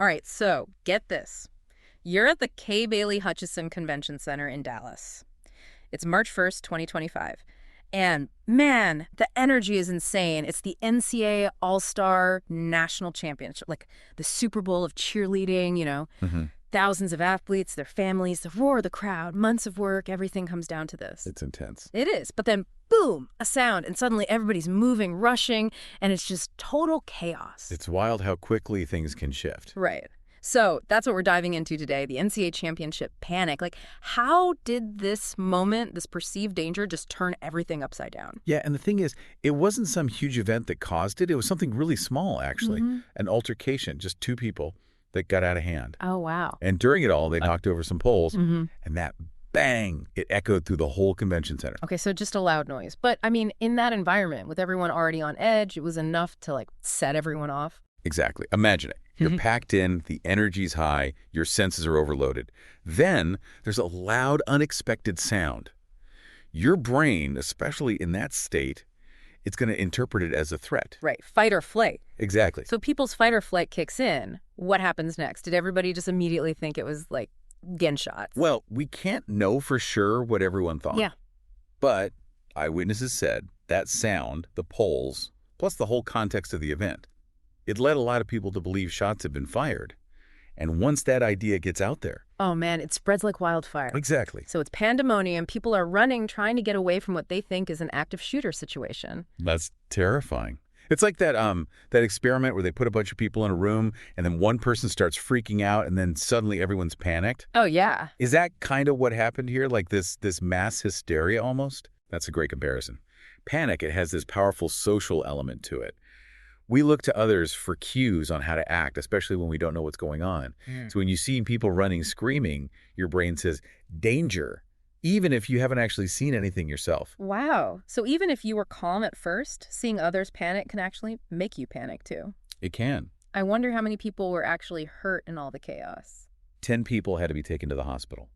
All right, so get this. You're at the Kay Bailey Hutchison Convention Center in Dallas. It's March 1st, 2025. And man, the energy is insane. It's the NCA All-Star National Championship, like the Super Bowl of cheerleading, Hmm. thousands of athletes, their families, the roar of the crowd, months of work, everything comes down to this. It's intense. It is. But then, boom, a sound, and suddenly everybody's moving, rushing, and it's just total chaos. It's wild how quickly things can shift. Right. So that's what we're diving into today, the NCAA championship panic. Like, how did this moment, this perceived danger, just turn everything upside down? Yeah, and the thing is, it wasn't some huge event that caused it. It was something really small, actually. An altercation, just two people that got out of hand. Oh, wow. And during it all, they knocked over some poles, Mm-hmm. and that bang, it echoed through the whole convention center. Okay, so just a loud noise. But, I mean, in that environment, with everyone already on edge, it was enough to, like, set everyone off? Exactly. Imagine it. You're packed in, the energy's high, your senses are overloaded. Then there's a loud, unexpected sound. Your brain, especially in that state, it's going to interpret it as a threat. Right, fight or flight. Exactly. So people's fight or flight kicks in. What happens next? Did everybody just immediately think it was, like, gunshots? Well, we can't know for sure what everyone thought. Yeah. But eyewitnesses said that sound, the poles, plus the whole context of the event, it led a lot of people to believe shots had been fired. And once that idea gets out there... Oh, man, it spreads like wildfire. Exactly. So it's pandemonium. People are running, trying to get away from what they think is an active shooter situation. That's terrifying. It's like that experiment where they put a bunch of people in a room and then one person starts freaking out and then suddenly everyone's panicked. Oh, yeah. Is that kind of what happened here? Like this mass hysteria almost? That's a great comparison. Panic, it has this powerful social element to it. We look to others for cues on how to act, especially when we don't know what's going on. So when you see people running, screaming, your brain says, danger, even if you haven't actually seen anything yourself. Wow. So even if you were calm at first, seeing others panic can actually make you panic too. It can. I wonder how many people were actually hurt in all the chaos. 10 people had to be taken to the hospital.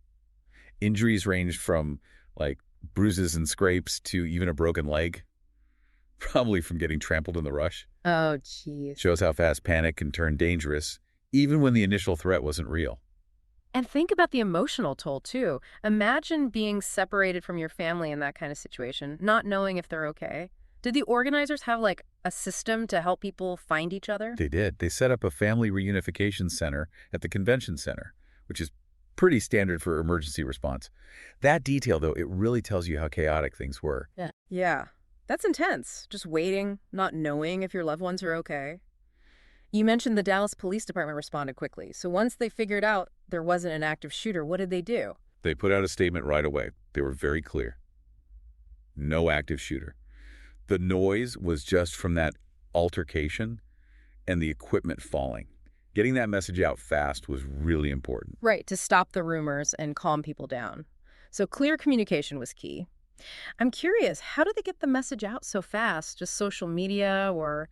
Injuries ranged from, like, bruises and scrapes to even a broken leg. Probably from getting trampled in the rush. Oh, geez. Shows how fast panic can turn dangerous, even when the initial threat wasn't real. And think about the emotional toll, too. Imagine being separated from your family in that kind of situation, not knowing if they're okay. Did the organizers have, like, a system to help people find each other? They did. They set up a family reunification center at the convention center, which is pretty standard for emergency response. That detail, though, it really tells you how chaotic things were. Yeah. That's intense. Just waiting, not knowing if your loved ones are okay. You mentioned the Dallas Police Department responded quickly. So once they figured out there wasn't an active shooter, what did they do? They put out a statement right away. They were very clear. No active shooter. The noise was just from that altercation and the equipment falling. Getting that message out fast was really important. Right, to stop the rumors and calm people down. So clear communication was key. I'm curious, how did they get the message out so fast? Just social media or...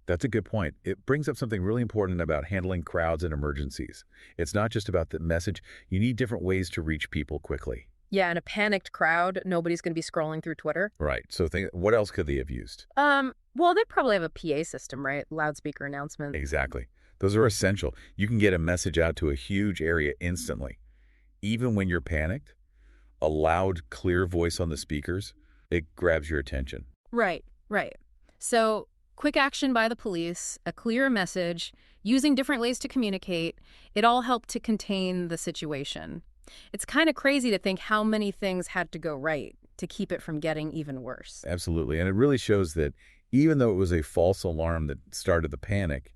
That's a good point. It brings up something really important about handling crowds and emergencies. It's not just about the message. You need different ways to reach people quickly. Yeah, in a panicked crowd, nobody's going to be scrolling through Twitter. Right. So what else could they have used? Well, they probably have a PA system, right? Loudspeaker announcement. Exactly. Those are essential. You can get a message out to a huge area instantly. Even when you're panicked, a loud, clear voice on the speakers, it grabs your attention. Right. So quick action by the police, a clear message, using different ways to communicate, it all helped to contain the situation. It's kind of crazy to think how many things had to go right to keep it from getting even worse. Absolutely. And it really shows that even though it was a false alarm that started the panic,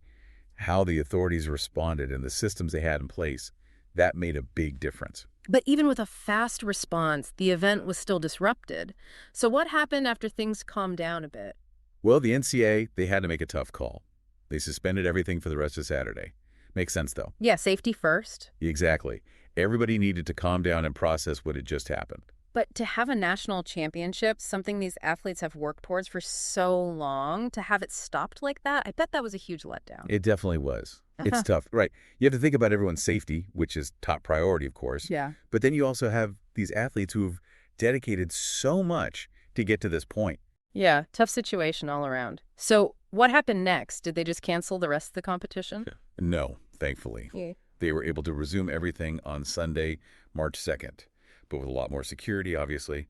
how the authorities responded and the systems they had in place, that made a big difference. But even with a fast response, the event was still disrupted. So what happened after things calmed down a bit? Well, the NCA, they had to make a tough call. They suspended everything for the rest of Saturday. Makes sense, though. Yeah, safety first. Exactly. Everybody needed to calm down and process what had just happened. But to have a national championship, something these athletes have worked towards for so long, to have it stopped like that, I bet that was a huge letdown. It definitely was. It's tough. Right. You have to think about everyone's safety, which is top priority, of course. Yeah. But then you also have these athletes who've dedicated so much to get to this point. Yeah, tough situation all around. So what happened next? Did they just cancel the rest of the competition? No. thankfully. Yeah. They were able to resume everything on Sunday, March 2nd, but with a lot more security, obviously.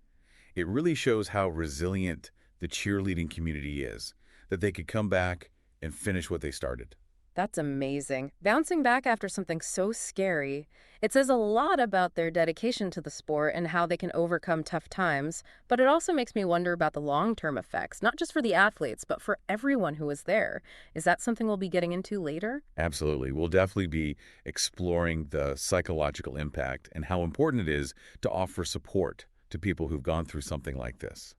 It really shows how resilient the cheerleading community is, that they could come back and finish what they started. That's amazing. Bouncing back after something so scary, it says a lot about their dedication to the sport and how they can overcome tough times, but it also makes me wonder about the long-term effects, not just for the athletes, but for everyone who was there. Is that something we'll be getting into later? Absolutely. We'll definitely be exploring the psychological impact and how important it is to offer support to people who've gone through something like this.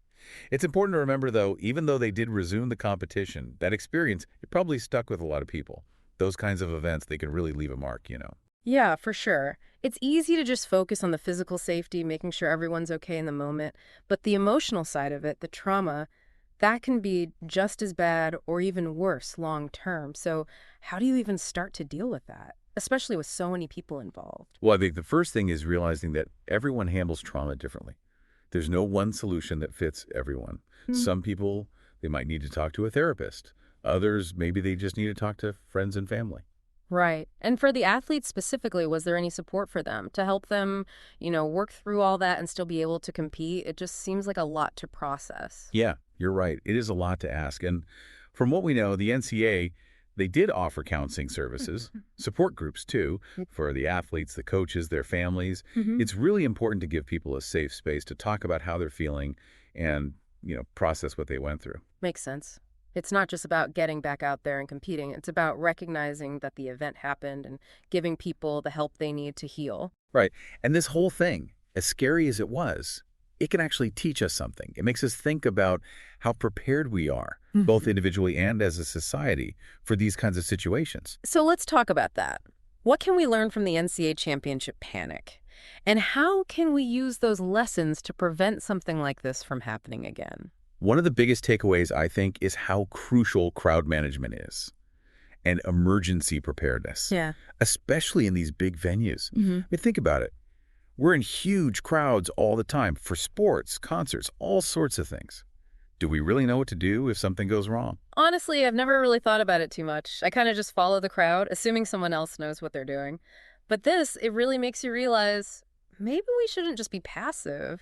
It's important to remember, though, even though they did resume the competition, that experience, it probably stuck with a lot of people. Those kinds of events, they can really leave a mark. Yeah, for sure. It's easy to just focus on the physical safety, making sure everyone's okay in the moment, but the emotional side of it, the trauma, that can be just as bad or even worse long term. So, how do you even start to deal with that, especially with so many people involved? Well, I think the first thing is realizing that everyone handles trauma differently. There's no one solution that fits everyone. Hmm. Some people, they might need to talk to a therapist. Others, maybe they just need to talk to friends and family. Right. And for the athletes specifically, was there any support for them to help them, work through all that and still be able to compete? It just seems like a lot to process. Yeah, you're right. It is a lot to ask. And from what we know, the NCA, they did offer counseling services, support groups too, for the athletes, the coaches, their families. Hmm. It's really important to give people a safe space to talk about how they're feeling and, process what they went through. Makes sense. It's not just about getting back out there and competing. It's about recognizing that the event happened and giving people the help they need to heal. Right. And this whole thing, as scary as it was, it can actually teach us something. It makes us think about how prepared we are, both individually and as a society, for these kinds of situations. So let's talk about that. What can we learn from the NCAA championship panic? And how can we use those lessons to prevent something like this from happening again? One of the biggest takeaways, I think, is how crucial crowd management is and emergency preparedness, Yeah. especially in these big venues. I mean, think about it. We're in huge crowds all the time for sports, concerts, all sorts of things. Do we really know what to do if something goes wrong? Honestly, I've never really thought about it too much. I kind of just follow the crowd, assuming someone else knows what they're doing. But this, it really makes you realize maybe we shouldn't just be passive?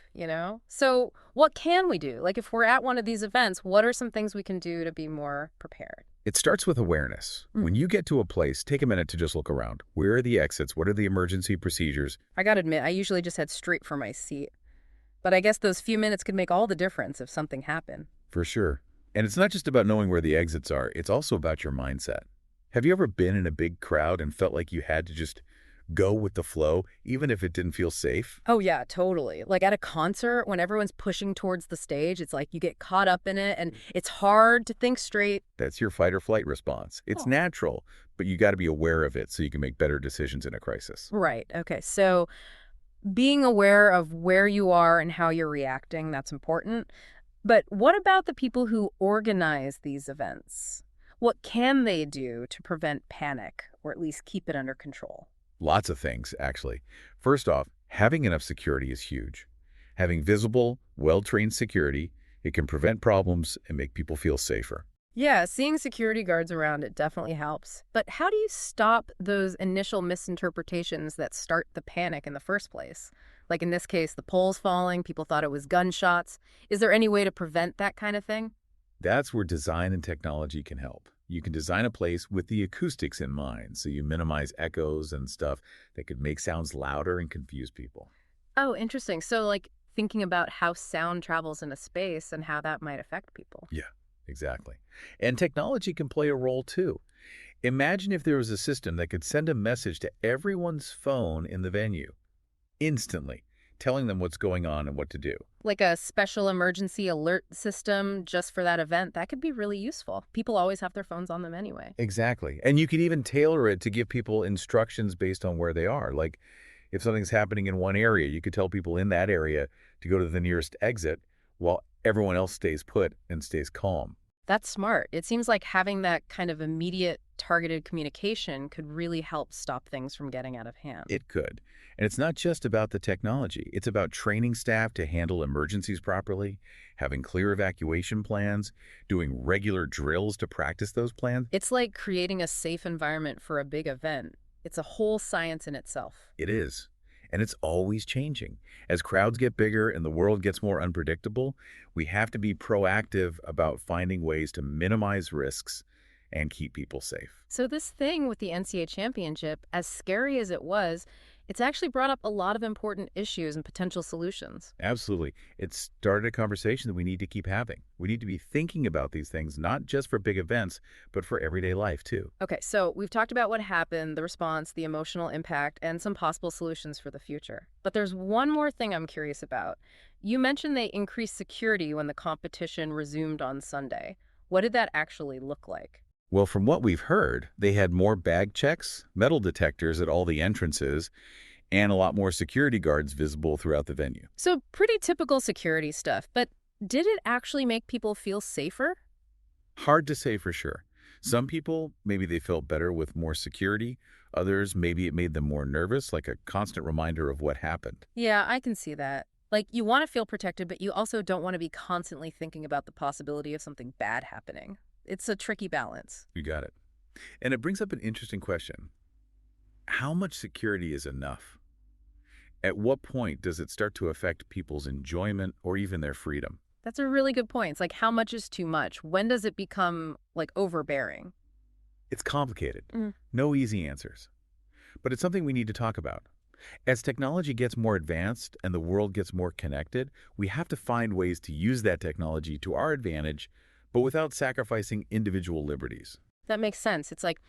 So what can we do? Like if we're at one of these events, what are some things we can do to be more prepared? It starts with awareness. When you get to a place, take a minute to just look around. Where are the exits? What are the emergency procedures? I gotta admit, I usually just head straight for my seat. But I guess those few minutes could make all the difference if something happened. For sure. And it's not just about knowing where the exits are. It's also about your mindset. Have you ever been in a big crowd and felt like you had to just go with the flow, even if it didn't feel safe? Oh, yeah, totally. Like at a concert, when everyone's pushing towards the stage, it's like you get caught up in it and it's hard to think straight. That's your fight or flight response. It's Oh. natural, but you got to be aware of it so you can make better decisions in a crisis. Right. Okay. So being aware of where you are and how you're reacting, that's important. But what about the people who organize these events? What can they do to prevent panic or at least keep it under control? Lots of things, actually. First off, having enough security is huge. Having visible, well-trained security, it can prevent problems and make people feel safer. Yeah, seeing security guards around it definitely helps. But how do you stop those initial misinterpretations that start the panic in the first place? Like in this case, the poles falling, people thought it was gunshots. Is there any way to prevent that kind of thing? That's where design and technology can help. You can design a place with the acoustics in mind, so you minimize echoes and stuff that could make sounds louder and confuse people. Oh, interesting. So like thinking about how sound travels in a space and how that might affect people. Yeah, exactly. And technology can play a role too. Imagine if there was a system that could send a message to everyone's phone in the venue instantly, telling them what's going on and what to do. Like a special emergency alert system just for that event, that could be really useful. People always have their phones on them anyway. Exactly. And you could even tailor it to give people instructions based on where they are. Like if something's happening in one area, you could tell people in that area to go to the nearest exit while everyone else stays put and stays calm. That's smart. It seems like having that kind of immediate targeted communication could really help stop things from getting out of hand. It could. And it's not just about the technology. It's about training staff to handle emergencies properly, having clear evacuation plans, doing regular drills to practice those plans. It's like creating a safe environment for a big event, It's a whole science in itself. It is. And it's always changing. As crowds get bigger and the world gets more unpredictable, we have to be proactive about finding ways to minimize risks and keep people safe. So this thing with the NCA championship, as scary as it was, it's actually brought up a lot of important issues and potential solutions. Absolutely. It started a conversation that we need to keep having. We need to be thinking about these things, not just for big events, but for everyday life, too. Okay, so we've talked about what happened, the response, the emotional impact, and some possible solutions for the future. But there's one more thing I'm curious about. You mentioned they increased security when the competition resumed on Sunday. What did that actually look like? Well, from what we've heard, they had more bag checks, metal detectors at all the entrances, and a lot more security guards visible throughout the venue. So pretty typical security stuff, but did it actually make people feel safer? Hard to say for sure. Some people, maybe they felt better with more security. Others, maybe it made them more nervous, like a constant reminder of what happened. Yeah, I can see that. Like, you want to feel protected, but you also don't want to be constantly thinking about the possibility of something bad happening. It's a tricky balance. You got it. And it brings up an interesting question. How much security is enough? At what point does it start to affect people's enjoyment or even their freedom? That's a really good point. It's like, how much is too much? When does it become, like, overbearing? It's complicated. Mm. No easy answers. But it's something we need to talk about. As technology gets more advanced and the world gets more connected, we have to find ways to use that technology to our advantage, but without sacrificing individual liberties. That makes sense. It's like,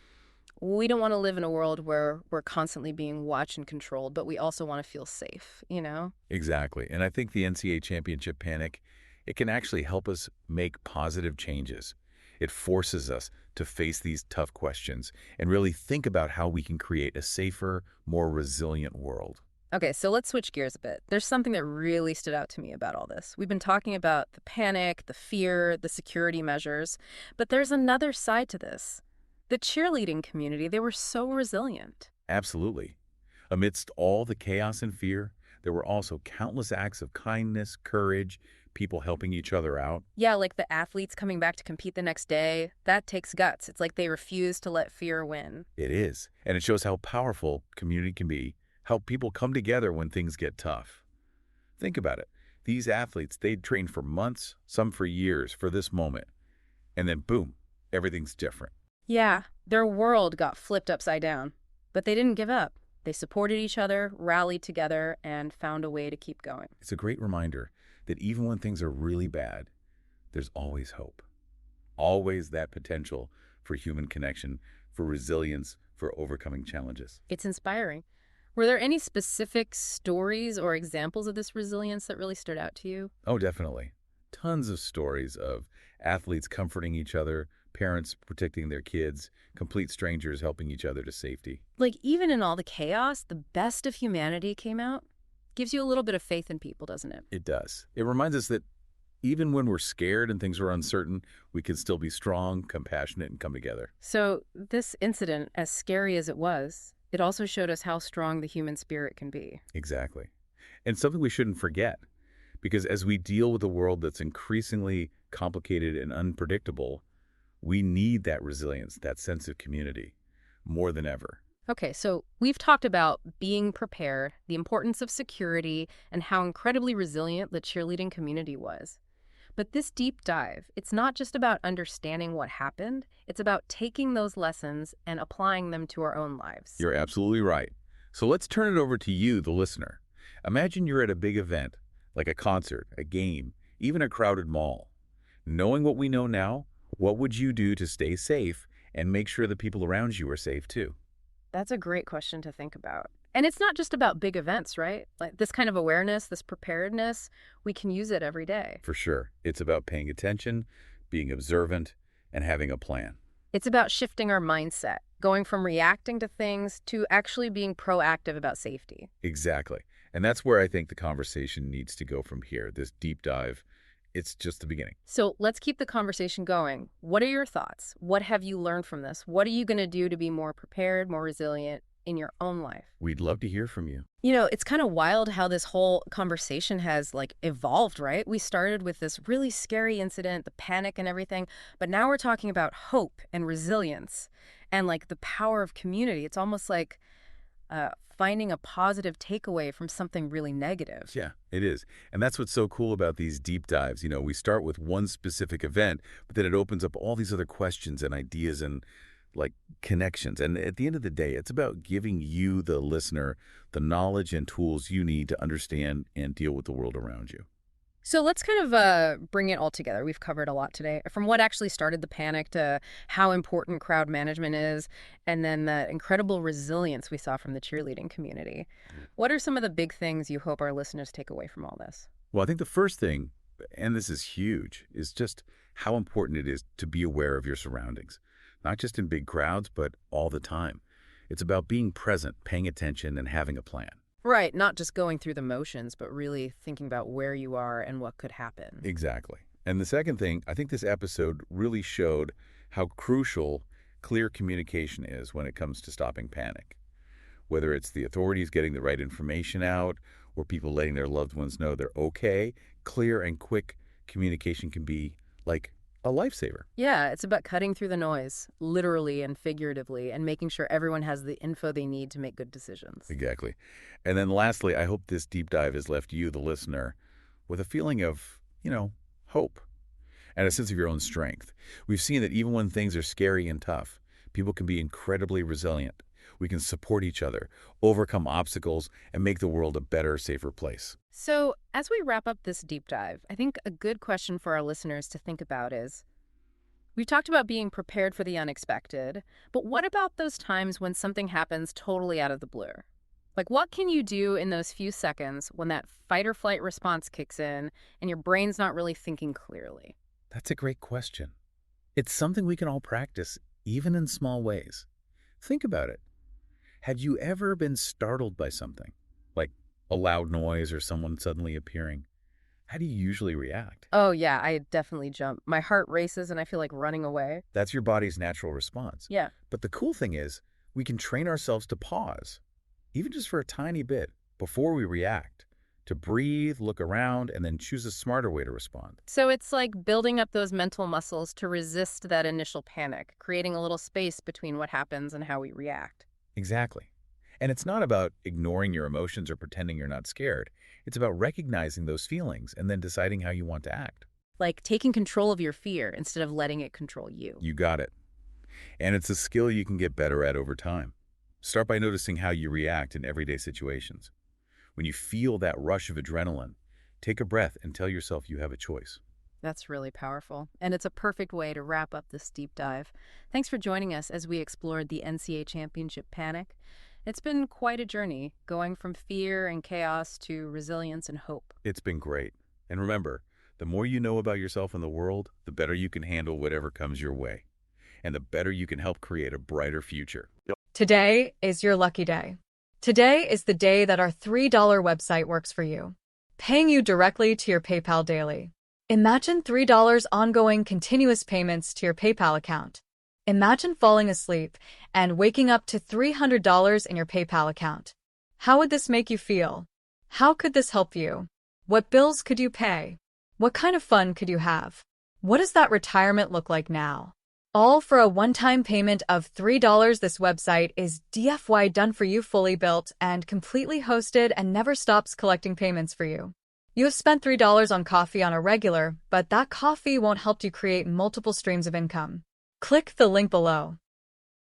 we don't want to live in a world where we're constantly being watched and controlled, but we also want to feel safe, you know? Exactly. And I think the NCAA championship panic, it can actually help us make positive changes. It forces us to face these tough questions and really think about how we can create a safer, more resilient world. Okay, so let's switch gears a bit. There's something that really stood out to me about all this. We've been talking about the panic, the fear, the security measures, but there's another side to this. The cheerleading community, they were so resilient. Absolutely. Amidst all the chaos and fear, there were also countless acts of kindness, courage, people helping each other out. Yeah, like the athletes coming back to compete the next day. That takes guts. It's like they refuse to let fear win. It is. And it shows how powerful community can be, how people come together when things get tough. Think about it. These athletes, they'd trained for months, some for years, for this moment. And then boom, everything's different. Yeah, their world got flipped upside down. But they didn't give up. They supported each other, rallied together, and found a way to keep going. It's a great reminder that even when things are really bad, there's always hope. Always that potential for human connection, for resilience, for overcoming challenges. It's inspiring. Were there any specific stories or examples of this resilience that really stood out to you? Oh, definitely. Tons of stories of athletes comforting each other, parents protecting their kids, complete strangers helping each other to safety. Like, even in all the chaos, the best of humanity came out? Gives you a little bit of faith in people, doesn't it? It does. It reminds us that even when we're scared and things are uncertain, we can still be strong, compassionate, and come together. So this incident, as scary as it was, it also showed us how strong the human spirit can be. Exactly. And something we shouldn't forget, because as we deal with a world that's increasingly complicated and unpredictable, we need that resilience, that sense of community, more than ever. Okay, so we've talked about being prepared, the importance of security, and how incredibly resilient the cheerleading community was. But this deep dive, it's not just about understanding what happened, it's about taking those lessons and applying them to our own lives. You're absolutely right. So let's turn it over to you, the listener. Imagine you're at a big event, like a concert, a game, even a crowded mall. Knowing what we know now, what would you do to stay safe and make sure the people around you are safe too? That's a great question to think about. And it's not just about big events, right? Like this kind of awareness, this preparedness, we can use it every day. For sure. It's about paying attention, being observant, and having a plan. It's about shifting our mindset, going from reacting to things to actually being proactive about safety. Exactly. And that's where I think the conversation needs to go from here, this deep dive. It's just the beginning. So let's keep the conversation going. What are your thoughts? What have you learned from this? What are you going to do to be more prepared, more resilient in your own life? We'd love to hear from you. You know, it's kind of wild how this whole conversation has like evolved, right? We started with this really scary incident, the panic and everything, but now we're talking about hope and resilience and like the power of community. It's almost like finding a positive takeaway from something really negative. Yeah, it is. And that's what's so cool about these deep dives. You know, we start with one specific event, but then it opens up all these other questions and ideas and like connections. And at the end of the day, it's about giving you, the listener, the knowledge and tools you need to understand and deal with the world around you. So let's kind of bring it all together. We've covered a lot today, from what actually started the panic to how important crowd management is, and then the incredible resilience we saw from the cheerleading community. What are some of the big things you hope our listeners take away from all this? Well, I think the first thing, and this is huge, is just how important it is to be aware of your surroundings, not just in big crowds, but all the time. It's about being present, paying attention, and having a plan. Right, not just going through the motions, but really thinking about where you are and what could happen. Exactly. And the second thing, I think this episode really showed how crucial clear communication is when it comes to stopping panic. Whether it's the authorities getting the right information out or people letting their loved ones know they're okay, clear and quick communication can be like a lifesaver. Yeah, it's about cutting through the noise, literally and figuratively, and making sure everyone has the info they need to make good decisions. Exactly. And then lastly, I hope this deep dive has left you, the listener, with a feeling of, hope and a sense of your own strength. We've seen that even when things are scary and tough, people can be incredibly resilient. We can support each other, overcome obstacles, and make the world a better, safer place. So, as we wrap up this deep dive, I think a good question for our listeners to think about is, we've talked about being prepared for the unexpected, but what about those times when something happens totally out of the blue? Like, what can you do in those few seconds when that fight or flight response kicks in and your brain's not really thinking clearly? That's a great question. It's something we can all practice, even in small ways. Think about it. Have you ever been startled by something, like a loud noise or someone suddenly appearing? How do you usually react? Oh, yeah, I definitely jump. My heart races and I feel like running away. That's your body's natural response. Yeah. But the cool thing is, we can train ourselves to pause, even just for a tiny bit, before we react, to breathe, look around, and then choose a smarter way to respond. So it's like building up those mental muscles to resist that initial panic, creating a little space between what happens and how we react. Exactly. And it's not about ignoring your emotions or pretending you're not scared. It's about recognizing those feelings and then deciding how you want to act. Like taking control of your fear instead of letting it control you. You got it. And it's a skill you can get better at over time. Start by noticing how you react in everyday situations. When you feel that rush of adrenaline, take a breath and tell yourself you have a choice. That's really powerful. And it's a perfect way to wrap up this deep dive. Thanks for joining us as we explored the NCA Championship panic. It's been quite a journey, going from fear and chaos to resilience and hope. It's been great. And remember, the more you know about yourself and the world, the better you can handle whatever comes your way. And the better you can help create a brighter future. Today is your lucky day. Today is the day that our $3 website works for you, paying you directly to your PayPal daily. Imagine $3 ongoing continuous payments to your PayPal account. Imagine falling asleep and waking up to $300 in your PayPal account. How would this make you feel? How could this help you? What bills could you pay? What kind of fun could you have? What does that retirement look like now? All for a one-time payment of $3. This website is DFY done for you, fully built and completely hosted, and never stops collecting payments for you. You have spent $3 on coffee on a regular, but that coffee won't help you create multiple streams of income. Click the link below.